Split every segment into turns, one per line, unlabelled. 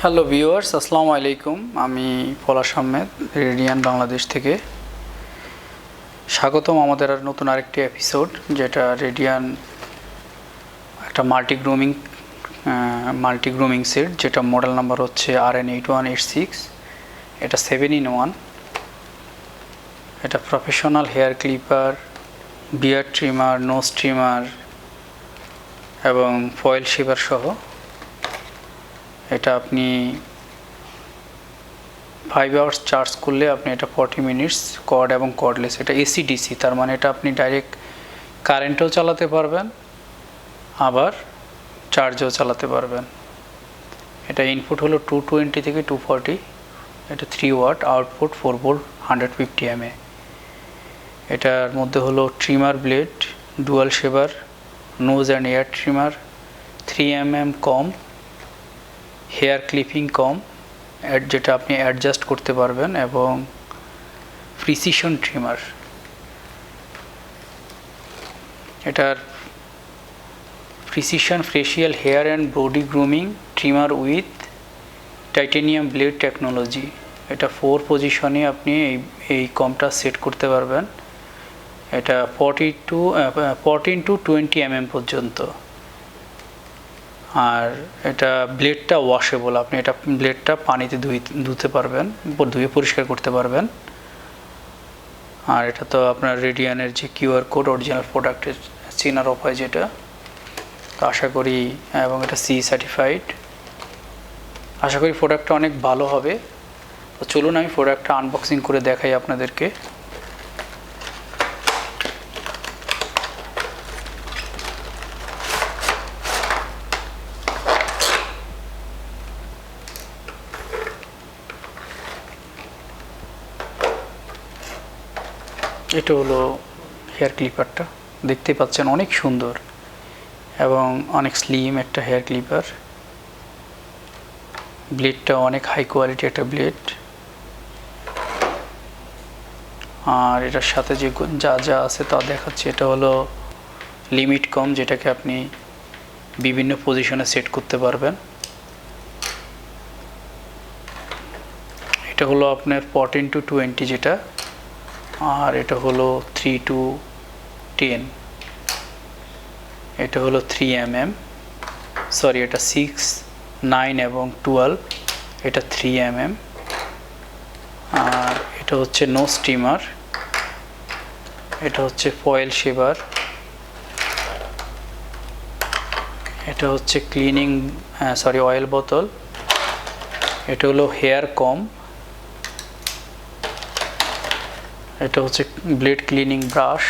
Hello viewers, আসসালামু আলাইকুম। আমি পলাশ আহমেদ, রেডিয়ান বাংলাদেশ থেকে স্বাগতম আমাদের আর নতুন আরেকটি এপিসোড, যেটা রেডিয়ান একটা মাল্টি গ্রুমিং সেট, যেটা মডেল নাম্বার হচ্ছে Rn-8186। এটা 7-in-1। এটা professional hair clipper, beard trimmer, nose trimmer এবং ফয়েল শেভার সহ। এটা আপনি 5 আওয়ার্স চার্জ করলে আপনি এটা 40 মিনিটস কর্ড এবং কর্ডলেস। এটা এসি ডিসি, তার মানে এটা আপনি ডাইরেক্ট কারেন্টেও চালাতে পারবেন, আবার চার্জেও চালাতে পারবেন। এটা ইনপুট হলো 220 থেকে 240, এটা 3 ওয়াট, আউটপুট 4 ভোল্ট 150 mA। এটার মধ্যে হলো trimmer blade, dual shaver, nose and ear trimmer, 3 mm comb, hair clipping comb, যেটা আপনি অ্যাডজাস্ট করতে পারবেন, এবং প্রিসিশন ট্রিমার। এটার precision facial hair and body grooming trimmer with titanium blade technology. এটা 4 পজিশনে আপনি এই কমটা সেট করতে পারবেন। এটা 14 to 20 mm পর্যন্ত। আর এটা ব্লেডটা ওয়াশেবল, আপনি এটা ব্লেডটা পানিতে ধুতে পারবেন, ধুয়ে পরিষ্কার করতে পারবেন। আর এটা তো আপনার রেডিয়ানের যে কিউআর কোড, অরিজিনাল প্রোডাক্টের চেনার উপায় যেটা, তো আশা করি, এবং এটা সি সার্টিফাইড, আশা করি প্রোডাক্টটা অনেক ভালো হবে। তো চলুন আমি প্রোডাক্টটা আনবক্সিং করে দেখাই আপনাদেরকে। এটা হলো হেয়ার ক্লিপারটা, দেখতে পাচ্ছেন অনেক সুন্দর এবং অনেক স্লিম একটা হেয়ার ক্লিপার। ব্লেডটা অনেক হাই কোয়ালিটি একটা ব্লেড। আর এটার সাথে যে যা যা আছে তা দেখাচ্ছে। এটা হলো লিমিট কম, যেটাকে আপনি বিভিন্ন পজিশনে সেট করতে পারবেন। এটা হলো আপনার 14 to 20 যেটা, আর এটা হলো 3 to 10। এটা হলো 3 mm, সরি, এটা 6, 9 এবং 12, এটা 3 mm। আর এটা হচ্ছে নো স্টিমার, এটা হচ্ছে ফয়েল শেভার, এটা হচ্ছে ক্লিনিং অয়েল বোতল, এটা হলো হেয়ার কম, এটা হচ্ছে ব্লেড ক্লিনিং ব্রাশ,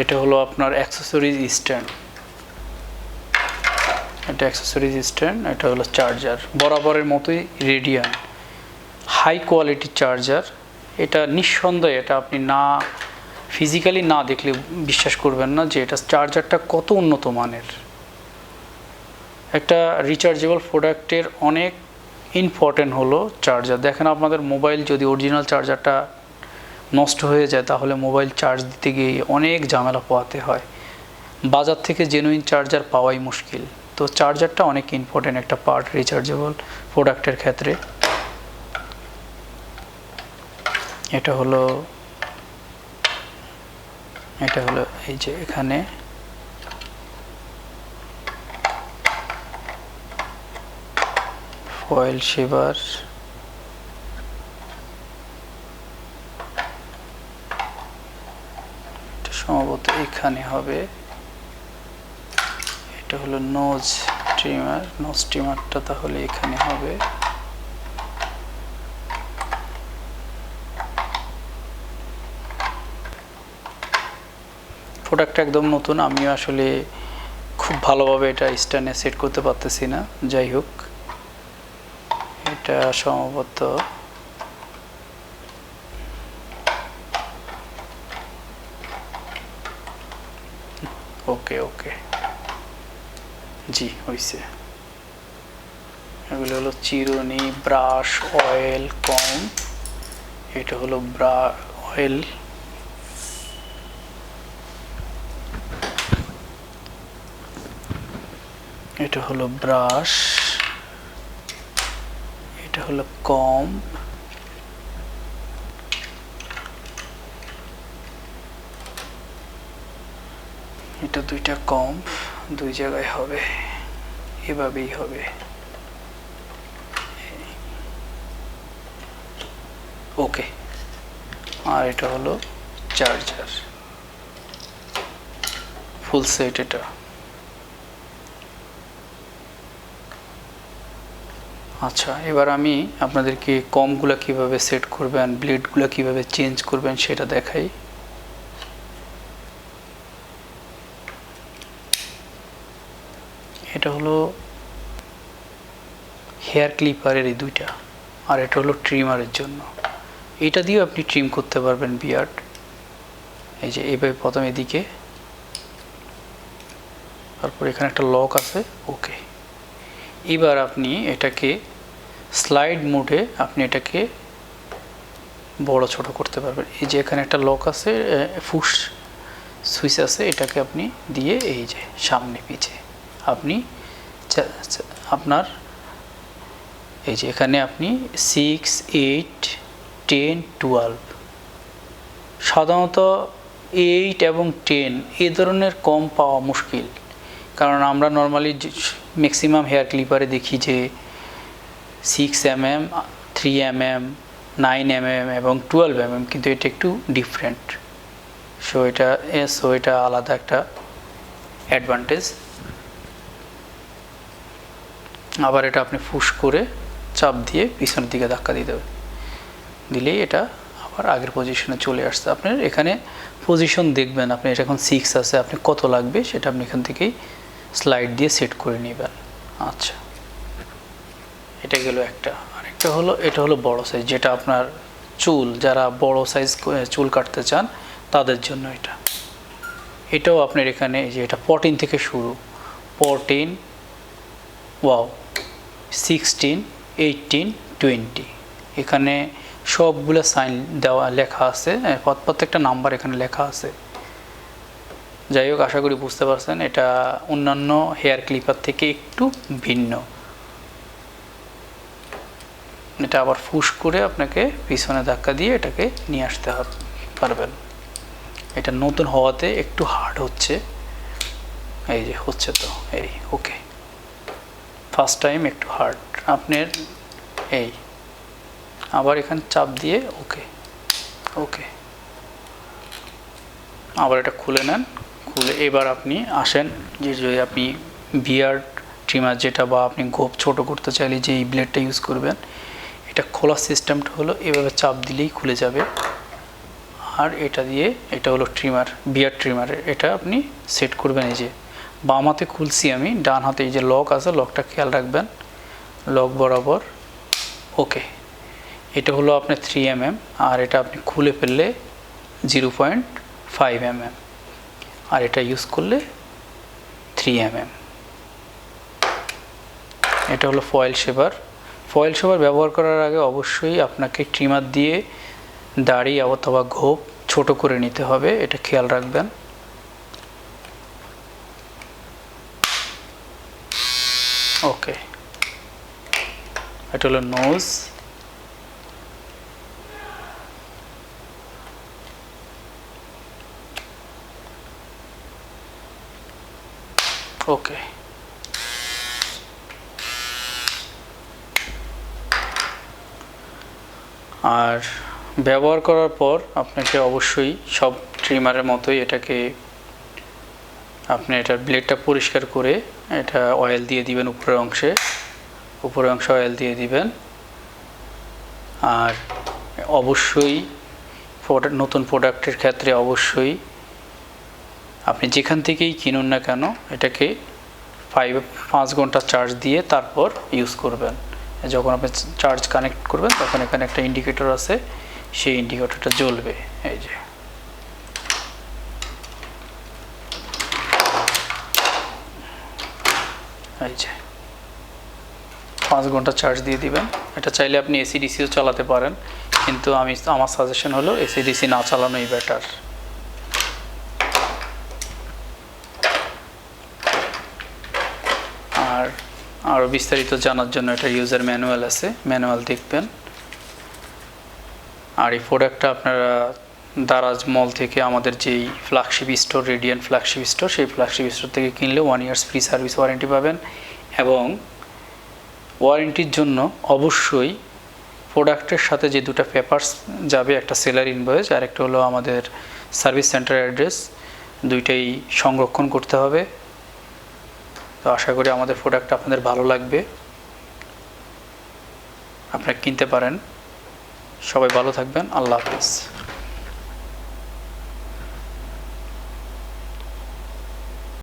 এটা হলো আপনার অ্যাক্সেসরিজ স্ট্যান্ড, এটা অ্যাক্সেসরিজ স্ট্যান্ড, এটা হলো চার্জার। বরাবরের মতোই রেডিয়ান হাই কোয়ালিটি চার্জার। এটা নিঃসন্দেহে, এটা আপনি ফিজিক্যালি না দেখলে বিশ্বাস করবেন না যে এটা চার্জারটা কত উন্নত মানের। একটা রিচার্জেবল প্রোডাক্টের অনেক ইম্পর্টেন্ট হলো চার্জার। দেখেন, আপনাদের মোবাইল যদি অরিজিনাল চার্জারটা নষ্ট হয়ে যায়, তাহলে মোবাইল চার্জ দিতে গিয়ে অনেক ঝামেলা পোহাতে হয়। বাজার থেকে জেনুইন চার্জার পাওয়াই মুশকিল। তো চার্জারটা অনেক ইম্পর্টেন্ট একটা পার্ট রিচার্জেবল প্রোডাক্টের ক্ষেত্রে। এটা হলো এই যে এখানে ফয়েল শেভার, সম্ভবত এখানে হবে। এটা হলো নোজ ট্রিমারটা তাহলে এখানে হবে। প্রোডাক্টটা একদম নতুন, আমিও আসলে খুব ভালোভাবে এটা স্ট্যান্ডে সেট করতে পারতেছি না। যাই হোক, এটা সম্ভবত ওকে জি হয়েছে। এগুলো হলো চিরুনি, ব্রাশ, অয়েল কম, এটা হলো অয়েল, এটা হলো ব্রাশ, এটা হলো কম্ব, এটা দুইটা কম্ব, দুই জায়গায় হবে, এভাবেই হবে। ওকে, আর এটা হলো চার্জার, ফুল সেট এটা। আচ্ছা, এবার আমি আপনাদেরকে কমগুলো কিভাবে সেট করবেন, ব্লেডগুলো কিভাবে চেঞ্জ করবেন সেটা দেখাই। এটা হলো হেয়ার ক্লিপারের এই দুইটা, আর এটা হলো ট্রিমারের জন্য। এটা দিয়েও আপনি ট্রিম করতে পারবেন বিয়ার্ড। এই যে এইভাবে প্রথমে এদিকে, তারপর এখানে একটা লক আছে। ওকে, এবার আপনি এটাকে স্লাইড মোডে আপনি এটাকে বড় ছোট করতে পারবেন। এই যে এখানে একটা লক আছে, পুশ সুইচ আছে, এটাকে আপনি দিয়ে এই যে সামনে পিছে আপনি আপনার এই যে এখানে আপনি 6, 8, 10, 12, সাধারণত 8 এবং 10 এই ধরনের কম পাওয়া মুশকিল, কারণ আমরা নর্মালি ম্যাক্সিমাম হেয়ার ক্লিপারে দেখি যে 6 mm, 3 mm, 9 mm এবং 12 mm, কিন্তু এটা একটু ডিফারেন্ট। সো এটা আলাদা একটা অ্যাডভান্টেজ। আবার এটা আপনি পুশ করে চাপ দিয়ে পিছনের দিকে ধাক্কা দিয়ে দেবেন, দিলেই এটা আবার আগের পজিশনে চলে আসছে। আপনার এখানে পজিশন দেখবেন, আপনি এটা এখন 6 আছে, আপনি কত লাগবে সেটা আপনি এখান থেকেই স্লাইড দিয়ে সেট করে নেবেন। আচ্ছা, এটা গেল একটা। আরেকটা হলো, এটা হলো বড় সাইজ, যেটা আপনার চুল, যারা বড় সাইজ চুল কাটতে চান তাদের জন্য এটা। এটাও আপনার এখানে যে এটা 14 থেকে শুরু, 14, ওয়াও, 16, 18, 20, এখানে সবগুলো সাইন দেওয়া লেখা আছে, প্রত্যেকটা নাম্বার এখানে লেখা আছে। যাই হোক, আশা করি বুঝতে পারছেন, এটা অন্যান্য হেয়ার ক্লিপার থেকে একটু ভিন্ন। এটা আবার পুশ করে আপনাকে পিছনে ধাক্কা দিয়ে এটাকে নিয়ে আসতে পারবেন। এটা নতুন হওয়াতে একটু হার্ড হচ্ছে, এই যে হচ্ছে তো, এই ওকে, ফার্স্ট টাইম একটু হার্ড আপনার। এই আবার এখানে চাপ দিয়ে ওকে, ওকে, আবার এটা খুলে নেন। খুলে এবার আপনি আসেন যে যদি আপনি বিয়ার্ড ট্রিমার যেটা, বা আপনি গোপ ছোট করতে চাইলে যে এই ব্লেডটা ইউজ করবেন, এটা খোলার সিস্টেমটা হলো এভাবে চাপ দিলেই খুলে যাবে। আর এটা দিয়ে, এটা হলো ট্রিমার, বিয়ার্ড ট্রিমারের, এটা আপনি সেট করবেন। এই যে বাম হাতে খুলছি আমি, ডান হাতে এই যে লক আছে, লকটা খেয়াল রাখবেন, লক বরাবর। ওকে, এটা হলো আপনার 3 mm, আর এটা আপনি খুলে ফেললে 0.5 mm, আর এটা ইউজ করলে 3 mm। এটা হলো ফয়েল শেভার। ফয়েল শেভার ব্যবহার করার আগে অবশ্যই আপনাকে ট্রিমার দিয়ে দাড়ি অথবা গোপ ছোট করে নিতে হবে, এটা খেয়াল রাখবেন। ওকে, এটা হলো নোজ। ওকে, আর ব্যবহার করার পর আপনাকে অবশ্যই সব ট্রিমারের মতোই এটাকে আপনি এটার ব্লেডটা পরিষ্কার করে এটা অয়েল দিয়ে দিবেন উপরের অংশে অয়েল দিয়ে দিবেন। আর অবশ্যই নতুন প্রোডাক্টের ক্ষেত্রে অবশ্যই আপনি যেখান থেকেই কিনুন না কেন, এটাকে 5 ঘন্টা চার্জ দিয়ে তারপর ইউজ করবেন। যখন আপনি চার্জ কানেক্ট করবেন তখন এখানে একটা ইন্ডিকেটর আছে, সেই ইন্ডিকেটরটা জ্বলবে। এই যে এই যে 5 ঘন্টা চার্জ দিয়ে দিবেন। এটা চাইলে আপনি এসি ডিসিও চালাতে পারেন, কিন্তু আমার সাজেশন হলো এসি ডিসি না চালানোই বেটার। আর আর আরও বিস্তারিত জানার জন্য এটা ইউজার ম্যানুয়াল আছে, ম্যানুয়াল দেখবেন। আর এই প্রোডাক্টটা আপনারা দারাজ মল থেকে আমাদের যেই flagship store, Radeon flagship store, সেই ফ্ল্যাগশিপ স্টোর থেকে কিনলে 1 ইয়ার্স ফ্রি সার্ভিস ওয়ারেন্টি পাবেন। এবং ওয়ারেন্টির জন্য অবশ্যই প্রোডাক্টের সাথে যে দুটো পেপারস যাবে, একটা সেলার ইনভয়েস আর একটা হলো আমাদের সার্ভিস সেন্টার অ্যাড্রেস, দুইটাই সংরক্ষণ করতে হবে। তো আশা করি আমাদের প্রোডাক্ট আপনাদের ভালো লাগবে, আপনারা কিনতে পারেন। সবাই ভালো থাকবেন, আল্লাহ হাফেজ।